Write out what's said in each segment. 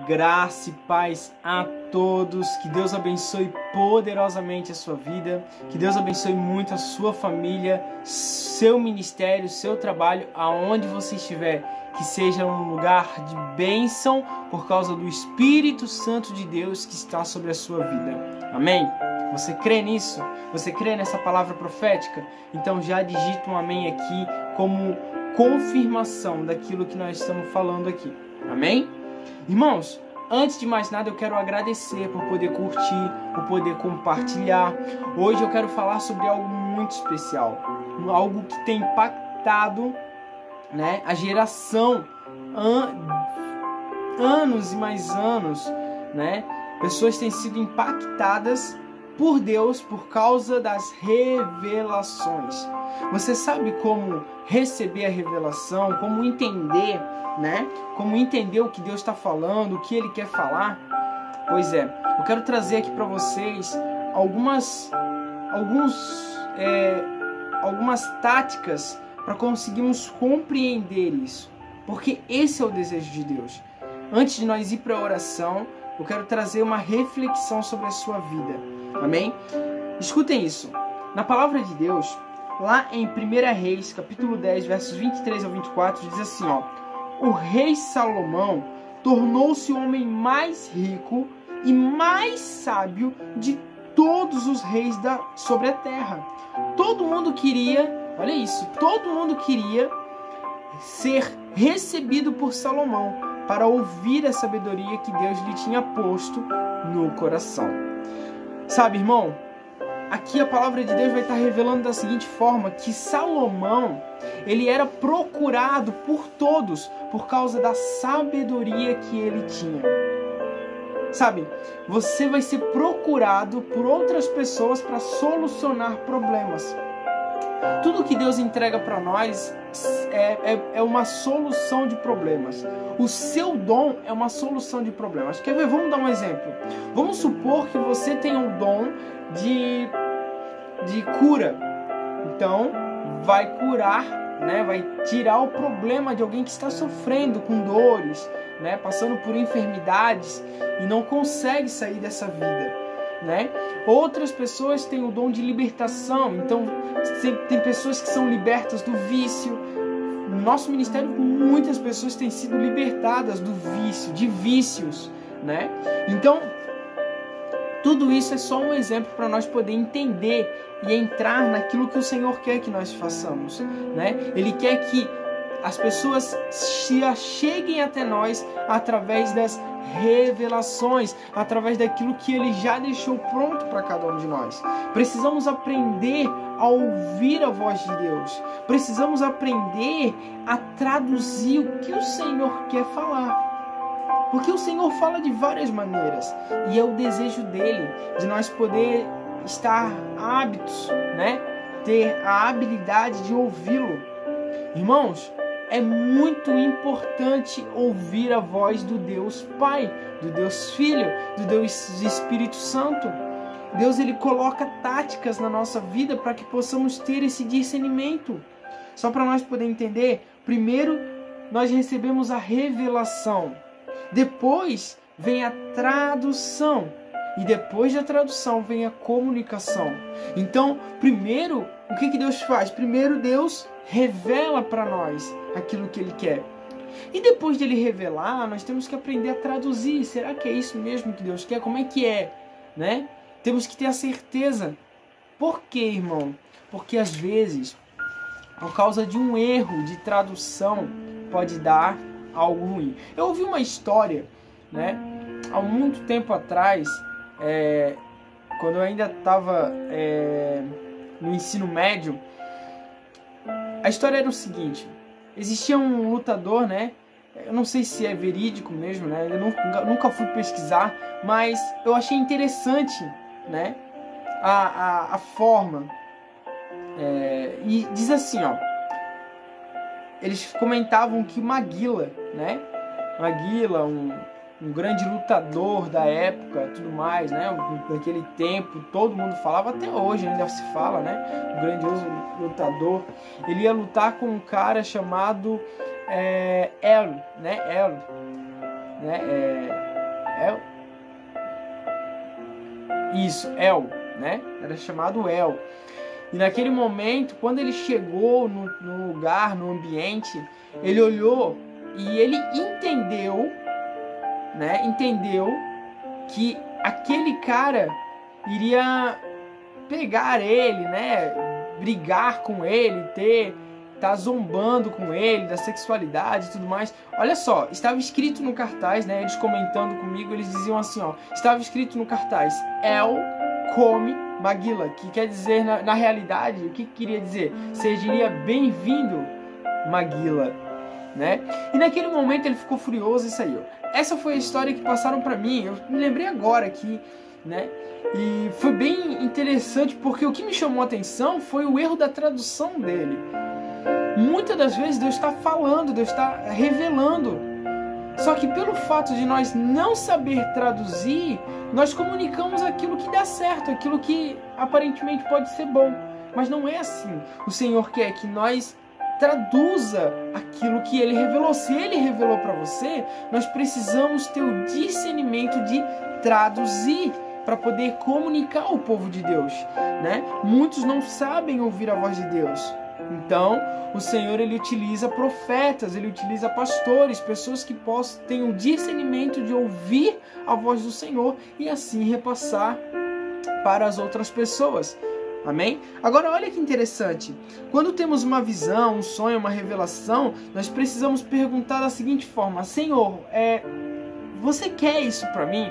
Graça e paz a todos, que Deus abençoe poderosamente a sua vida, que Deus abençoe muito a sua família, seu ministério, seu trabalho, aonde você estiver, que seja um lugar de bênção por causa do Espírito Santo de Deus que está sobre a sua vida. Amém? Você crê nisso? Você crê nessa palavra profética? Então já digita um amém aqui como confirmação daquilo que nós estamos falando aqui. Amém? Irmãos, antes de mais nada eu quero agradecer por poder curtir, por poder compartilhar. Hoje eu quero falar sobre algo muito especial, algo que tem impactado, né, a geração, anos e mais anos, né? Pessoas têm sido impactadas por Deus por causa das revelações. Você sabe como receber a revelação, como entender, né? Como entender o que Deus está falando, o que Ele quer falar? Pois é, eu quero trazer aqui para vocês algumas táticas para conseguirmos compreender isso, porque esse é o desejo de Deus. Antes de nós ir para a oração, eu quero trazer uma reflexão sobre a sua vida. Amém? Escutem isso. Na palavra de Deus, lá em 1 Reis, capítulo 10, versos 23 ao 24, diz assim, ó: o rei Salomão tornou-se o homem mais rico e mais sábio de todos os reis sobre a terra. Todo mundo queria, olha isso, todo mundo queria ser recebido por Salomão para ouvir a sabedoria que Deus lhe tinha posto no coração. Sabe, irmão, aqui a palavra de Deus vai estar revelando da seguinte forma, que Salomão, ele era procurado por todos por causa da sabedoria que ele tinha. Sabe, você vai ser procurado por outras pessoas para solucionar problemas. Tudo que Deus entrega para nós é uma solução de problemas. O seu dom é uma solução de problemas. Quer ver? Vamos dar um exemplo. Vamos supor que você tem um dom de cura. Então, vai curar, né? Vai tirar o problema de alguém que está sofrendo com dores, né? Passando por enfermidades e não consegue sair dessa vida, né? Outras pessoas têm o dom de libertação. Então, tem pessoas que são libertas do vício. No nosso ministério, muitas pessoas têm sido libertadas do vício, de vícios, né? Então, tudo isso é só um exemplo para nós poder entender e entrar naquilo que o Senhor quer que nós façamos, né? Ele quer que as pessoas se acheguem até nós através das revelações, através daquilo que Ele já deixou pronto para cada um de nós. Precisamos aprender a ouvir a voz de Deus. Precisamos aprender a traduzir o que o Senhor quer falar. Porque o Senhor fala de várias maneiras e é o desejo dele de nós poder estar hábitos, né? Ter a habilidade de ouvi-lo. Irmãos, é muito importante ouvir a voz do Deus Pai, do Deus Filho, do Deus Espírito Santo. Deus, ele coloca táticas na nossa vida para que possamos ter esse discernimento. Só para nós poder entender, primeiro nós recebemos a revelação, depois vem a tradução e depois da tradução vem a comunicação. Então, primeiro, o que Deus faz? Primeiro Deus revela para nós aquilo que Ele quer. E depois de Ele revelar, nós temos que aprender a traduzir. Será que é isso mesmo que Deus quer? Como é que é? Né? Temos que ter a certeza. Por quê, irmão? Porque às vezes, por causa de um erro de tradução, pode dar algo ruim. Eu ouvi uma história, né? Há muito tempo atrás, quando eu ainda estava no ensino médio, a história era o seguinte: existia um lutador, né? Eu não sei se é verídico mesmo, né? Eu nunca fui pesquisar, mas eu achei interessante, né? A forma. E diz assim, ó. Eles comentavam que Maguila, né? Maguila, um grande lutador da época, tudo mais, né? Naquele tempo, todo mundo falava, até hoje ainda se fala, né? Um grandioso lutador. Ele ia lutar com um cara chamado Elo, né? Elo, né? El, né? Era chamado El. E naquele momento, quando ele chegou no lugar, no ambiente, ele olhou e ele entendeu, né? Entendeu que aquele cara iria pegar ele, né? Brigar com ele, tá zombando com ele da sexualidade e tudo mais. Olha só, estava escrito no cartaz, né? Eles comentando comigo, eles diziam assim, ó, estava escrito no cartaz: El come Magila, que quer dizer, na realidade, o que queria dizer? Seria bem-vindo, Magila, né? E naquele momento ele ficou furioso e saiu. Essa foi a história que passaram para mim. Eu me lembrei agora aqui, né? E foi bem interessante porque o que me chamou a atenção foi o erro da tradução dele. Muitas das vezes Deus está falando, Deus está revelando. Só que pelo fato de nós não saber traduzir, nós comunicamos aquilo que dá certo, aquilo que aparentemente pode ser bom. Mas não é assim. O Senhor quer que nós traduza aquilo que Ele revelou. Se Ele revelou para você, nós precisamos ter o discernimento de traduzir para poder comunicar ao povo de Deus, né? Muitos não sabem ouvir a voz de Deus. Então, o Senhor, Ele utiliza profetas, Ele utiliza pastores, pessoas que tenham o discernimento de ouvir a voz do Senhor e assim repassar para as outras pessoas. Amém? Agora, olha que interessante. Quando temos uma visão, um sonho, uma revelação, nós precisamos perguntar da seguinte forma: Senhor, você quer isso para mim?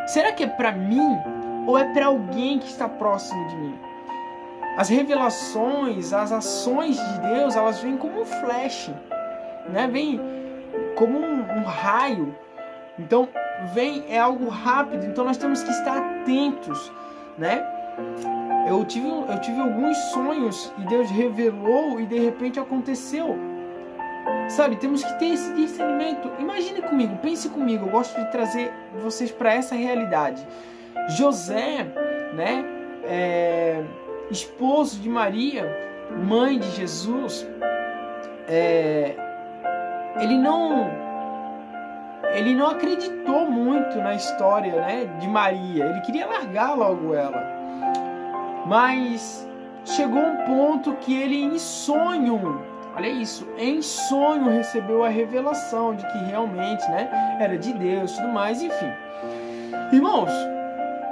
Será que é para mim ou é para alguém que está próximo de mim? As revelações, as ações de Deus, elas vêm como um flash, né? Vem como um raio. Então, é algo rápido. Então, nós temos que estar atentos, né? Eu tive alguns sonhos e Deus revelou e de repente aconteceu. Sabe, temos que ter esse discernimento. Imagine comigo, pense comigo. Eu gosto de trazer vocês para essa realidade. José, né? Esposo de Maria, mãe de Jesus, ele não acreditou muito na história, né, de Maria. Ele queria largar logo ela, mas chegou um ponto que ele, em sonho, olha isso, em sonho recebeu a revelação de que realmente, né, era de Deus, tudo mais, enfim. Irmãos,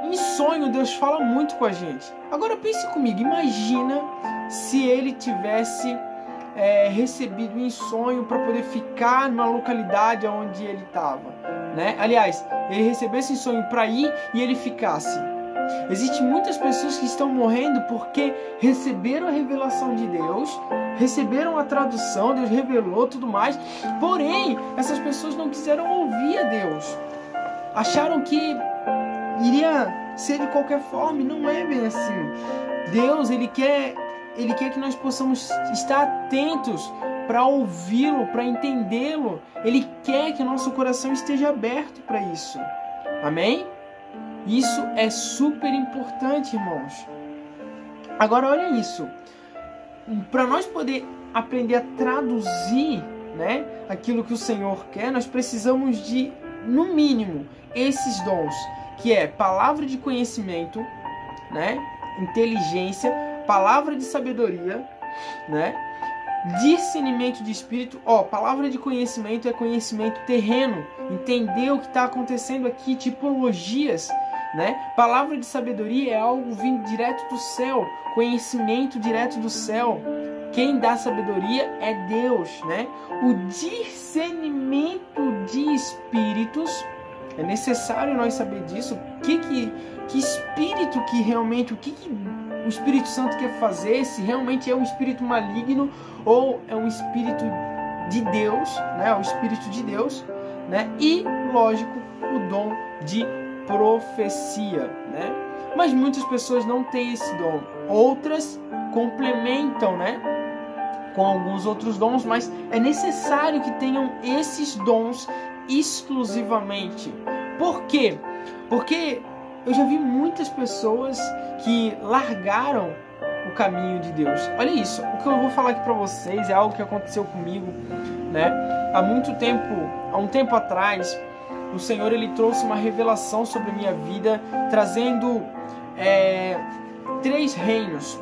em sonho Deus fala muito com a gente. Agora pense comigo, imagina se ele tivesse recebido em sonho para poder ficar numa localidade onde ele estava, né? Aliás, ele recebesse em sonho para ir e ele ficasse. Existem muitas pessoas que estão morrendo porque receberam a revelação de Deus, receberam a tradução, Deus revelou tudo mais, porém essas pessoas não quiseram ouvir a Deus, acharam que iria ser de qualquer forma, e não é bem assim. Deus, Ele quer que nós possamos estar atentos para ouvi-lo, para entendê-lo. Ele quer que o nosso coração esteja aberto para isso. Amém? Isso é super importante, irmãos. Agora, olha isso. Para nós poder aprender a traduzir, né, aquilo que o Senhor quer, nós precisamos de, no mínimo, esses dons, que é palavra de conhecimento, né, inteligência, palavra de sabedoria, né, discernimento de espírito. Palavra de conhecimento é conhecimento terreno, entender o que está acontecendo aqui, tipologias, né? Palavra de sabedoria é algo vindo direto do céu, conhecimento direto do céu. Quem dá sabedoria é Deus, né? O discernimento de espíritos, é necessário nós saber disso. Que espírito que realmente, o que o Espírito Santo quer fazer, se realmente é um espírito maligno ou é um espírito de Deus, né? O Espírito de Deus, né? E, lógico, o dom de profecia, né? Mas muitas pessoas não têm esse dom. Outras complementam, né, com alguns outros dons, mas é necessário que tenham esses dons exclusivamente. Por quê? Porque eu já vi muitas pessoas que largaram o caminho de Deus. Olha isso, o que eu vou falar aqui para vocês é algo que aconteceu comigo, né? Há um tempo atrás, o Senhor ele trouxe uma revelação sobre a minha vida, trazendo 3 reinos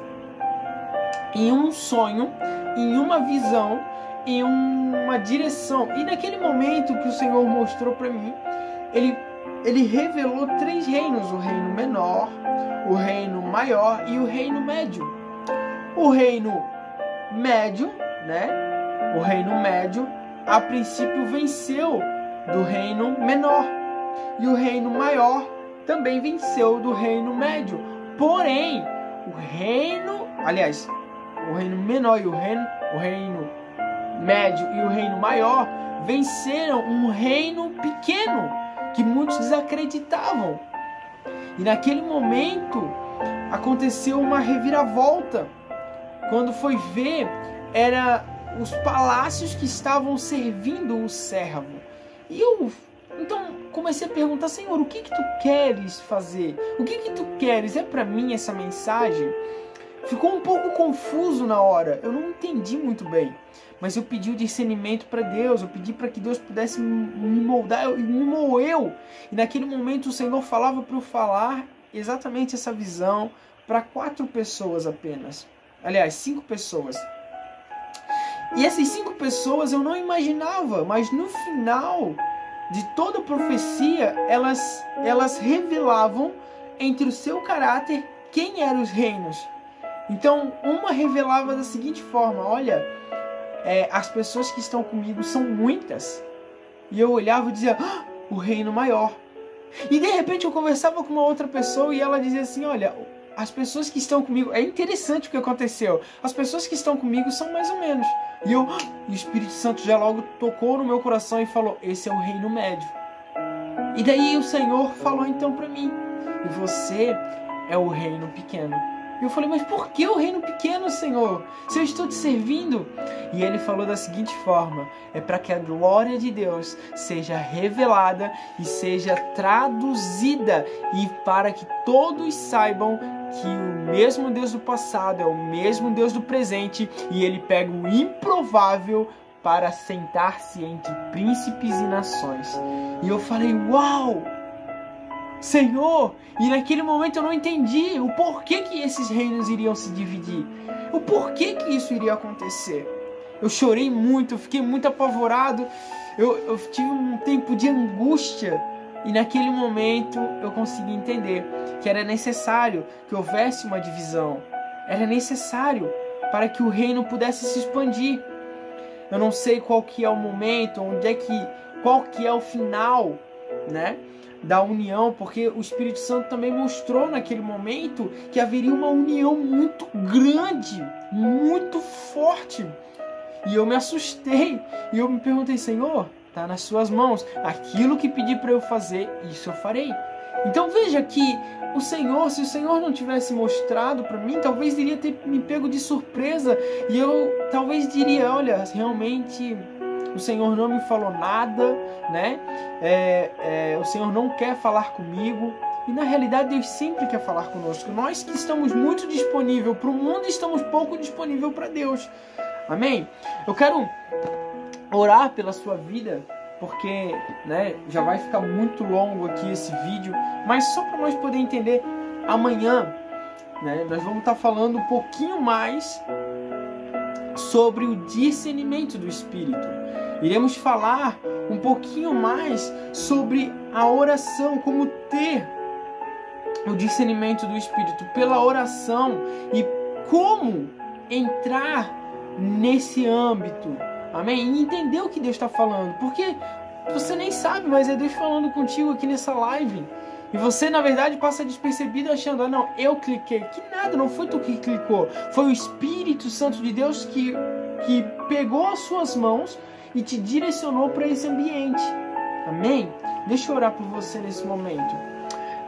em um sonho, em uma visão, em uma direção. E naquele momento que o Senhor mostrou para mim, ele revelou 3 reinos: o reino menor, o reino maior e o reino médio. O reino médio, né? O reino médio, a princípio venceu do reino menor, e o reino maior também venceu do reino médio. Porém, o reino menor e o reino médio e o reino maior venceram um reino pequeno que muitos desacreditavam. E naquele momento aconteceu uma reviravolta. Quando foi ver, era os palácios que estavam servindo o servo. E eu então comecei a perguntar: Senhor, o que tu queres fazer? O que tu queres? É para mim essa mensagem? Ficou um pouco confuso na hora, eu não entendi muito bem. Mas eu pedi o discernimento para Deus, eu pedi para que Deus pudesse me moldar, e me moeu. E naquele momento o Senhor falava para eu falar exatamente essa visão para 4 pessoas apenas. Aliás, 5 pessoas. E essas 5 pessoas eu não imaginava, mas no final de toda a profecia, elas revelavam entre o seu caráter quem eram os reinos. Então, uma revelava da seguinte forma: olha, as pessoas que estão comigo são muitas. E eu olhava e dizia: o reino maior. E de repente eu conversava com uma outra pessoa e ela dizia assim: olha, as pessoas que estão comigo... É interessante o que aconteceu. As pessoas que estão comigo são mais ou menos. E o Espírito Santo já logo tocou no meu coração e falou: esse é o reino médio. E daí o Senhor falou então para mim: e você é o reino pequeno. E eu falei: mas por que o reino pequeno, Senhor? Se eu estou te servindo? E ele falou da seguinte forma: é para que a glória de Deus seja revelada e seja traduzida, e para que todos saibam que o mesmo Deus do passado é o mesmo Deus do presente, e ele pega o improvável para sentar-se entre príncipes e nações. E eu falei: uau! Senhor! E naquele momento eu não entendi o porquê que esses reinos iriam se dividir. O porquê que isso iria acontecer. Eu chorei muito, eu fiquei muito apavorado. Eu tive um tempo de angústia. E naquele momento eu consegui entender que era necessário que houvesse uma divisão. Era necessário para que o reino pudesse se expandir. Eu não sei qual que é o momento, qual que é o final, né, da união, porque o Espírito Santo também mostrou naquele momento que haveria uma união muito grande, muito forte. E eu me assustei, e eu me perguntei: Senhor, está nas suas mãos, aquilo que pedi para eu fazer, isso eu farei. Então veja que o Senhor, se o Senhor não tivesse mostrado para mim, talvez iria ter me pego de surpresa, e eu talvez diria: olha, realmente o Senhor não me falou nada, né? O Senhor não quer falar comigo. E na realidade Deus sempre quer falar conosco. Nós que estamos muito disponíveis para o mundo, estamos pouco disponíveis para Deus. Amém? Eu quero orar pela sua vida, porque, né, já vai ficar muito longo aqui esse vídeo, mas só para nós poder entender, amanhã, né, nós vamos estar falando um pouquinho mais sobre o discernimento do Espírito. Iremos falar um pouquinho mais sobre a oração, como ter o discernimento do Espírito pela oração e como entrar nesse âmbito, amém? E entender o que Deus está falando, porque você nem sabe, mas é Deus falando contigo aqui nessa live. E você, na verdade, passa despercebido achando: ah, não, eu cliquei. Que nada, não foi tu que clicou. Foi o Espírito Santo de Deus que pegou as suas mãos e te direcionou para esse ambiente. Amém? Deixa eu orar por você nesse momento.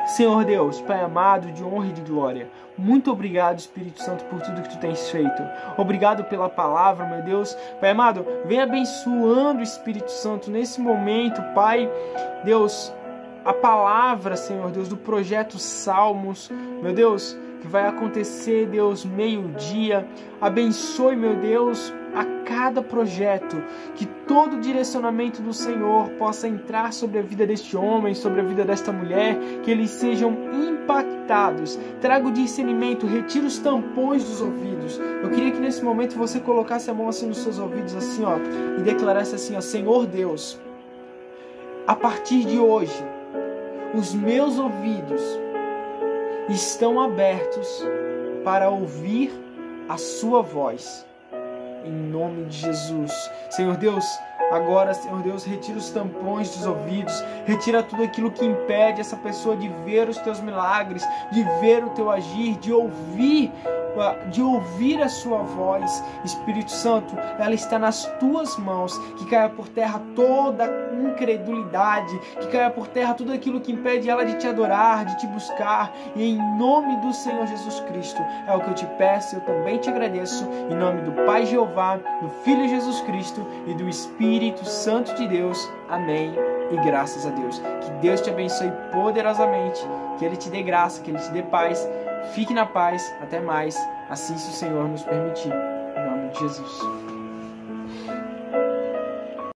Senhor Deus, Pai amado, de honra e de glória, muito obrigado, Espírito Santo, por tudo que tu tens feito. Obrigado pela palavra, meu Deus. Pai amado, vem abençoando o Espírito Santo nesse momento, Pai. Deus, a palavra, Senhor Deus, do projeto Salmos, meu Deus, que vai acontecer, Deus, meio-dia. Abençoe, meu Deus, a cada projeto, que todo direcionamento do Senhor possa entrar sobre a vida deste homem, sobre a vida desta mulher, que eles sejam impactados. Traga o discernimento, retira os tampões dos ouvidos. Eu queria que nesse momento você colocasse a mão assim nos seus ouvidos, assim, ó, e declarasse assim, ó: Senhor Deus, a partir de hoje, os meus ouvidos estão abertos para ouvir a sua voz. Em nome de Jesus. Senhor Deus, agora, Senhor Deus, retira os tampões dos ouvidos, retira tudo aquilo que impede essa pessoa de ver os teus milagres, de ver o teu agir, de ouvir a sua voz. Espírito Santo, ela está nas tuas mãos. Que caia por terra toda incredulidade, que caia por terra tudo aquilo que impede ela de te adorar, de te buscar, e em nome do Senhor Jesus Cristo é o que eu te peço. Eu também te agradeço, em nome do Pai Jeová, do Filho Jesus Cristo e do Espírito Santo de Deus. Amém e graças a Deus. Que Deus te abençoe poderosamente, que Ele te dê graça, que Ele te dê paz. Fique na paz, até mais, assim se o Senhor nos permitir. Em nome de Jesus.